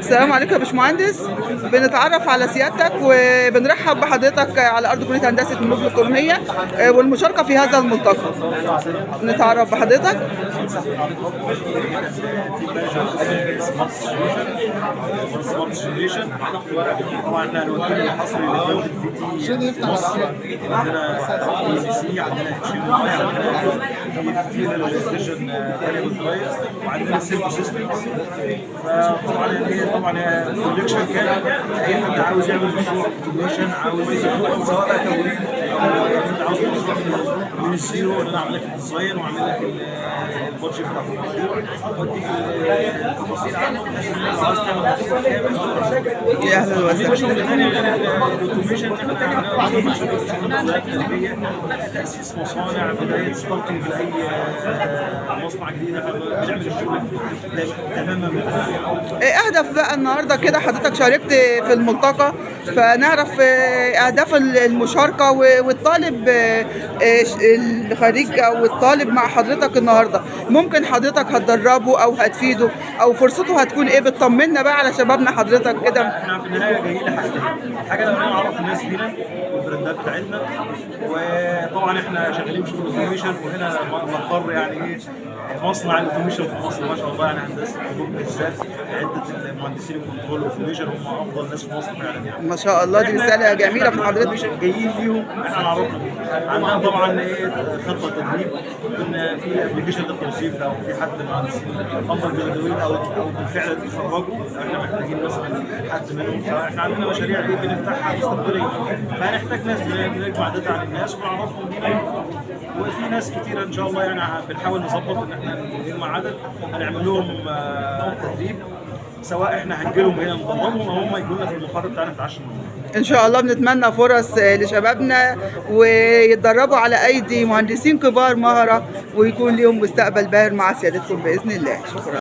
السلام عليكم يا باشمهندس. بنتعرف على سيادتك وبنرحب بحضرتك على ارض كليه هندسه المنوف الالكترونيه والمشاركه في هذا الملتقى. نتعرف بحضرتك. طبعا احنا الوكيل الحصري لجوده الفي في مصر. عندنا سي، عندنا عندنا فيجن فاليبل درايف، وعندنا سيلف سيستمز. فطبعا طبعا كوليكشن كامل. اي حد عاوز يعمل مشروع كوليكشن، عاوز سواء بقى توريد او انت عاوز تشتغل من الزيرو، انا اعمل لك الديزاين واعمل لك البادجت بتاع المشروع واديك التفاصيل عنه بحيث ان انت عاوز تعمل مشروع كامل. يا اهلا وسهلا. الاوتوميشن تاسيس مصانع، بدايه ستارتنج لاي مصنع جديد. احنا بنعمل الشغل تماما. ايه اهداف بقى النهارده كده؟ حضرتك شاركت في الملتقى، فنعرف اهداف المشاركه والطالب الخريج او الطالب مع حضرتك النهارده. ممكن حضرتك هتدربه او هتفيده او فرصته هتكون ايه؟ بتطمنا بقى على شبابنا حضرتك كده. احنا في النهايه جايين لحاجتين. الحاجه الاولانيه نعرف الناس بينا والبراندات بتاعتنا، وطبعا احنا شغالين في الاوتوميشن، وهنا مقر يعني ايه مصنع الاوتوميشن في مصر ما شاء الله. يعني هندسه الجروب بالذات عده المهندسين الكنترول والاوتوميشن هم افضل ناس في مصر فعلا يعني. ما شاء الله، دي رساله جميله من حضرتك. جايين ليهم احنا نعرفهم. عندنا طبعا ايه خطه تدريب، كنا في ابلكيشن للتوظيف لو في حد مهندسين افضل جرادويت او بالفعل اتخرجوا احنا محتاجين مثلا حد منهم. فاحنا عندنا مشاريع دي بنفتحها مستقبليا، فهنحتاج ناس بنجمع داتا عن الناس ونعرفهم بينا. وفي ناس كتيره ان شاء الله يعني بنحاول نظبط ان احنا نجمع عدد هنعمل لهم تدريب، سواء احنا هنجيلهم هنا نضمهم او هم يجوا لنا في المقر بتاعنا في 10 ان شاء الله بنتمنى فرص لشبابنا ويتدربوا على ايدي مهندسين كبار مهره ويكون لهم مستقبل باهر مع سيادتكم باذن الله. شكرا.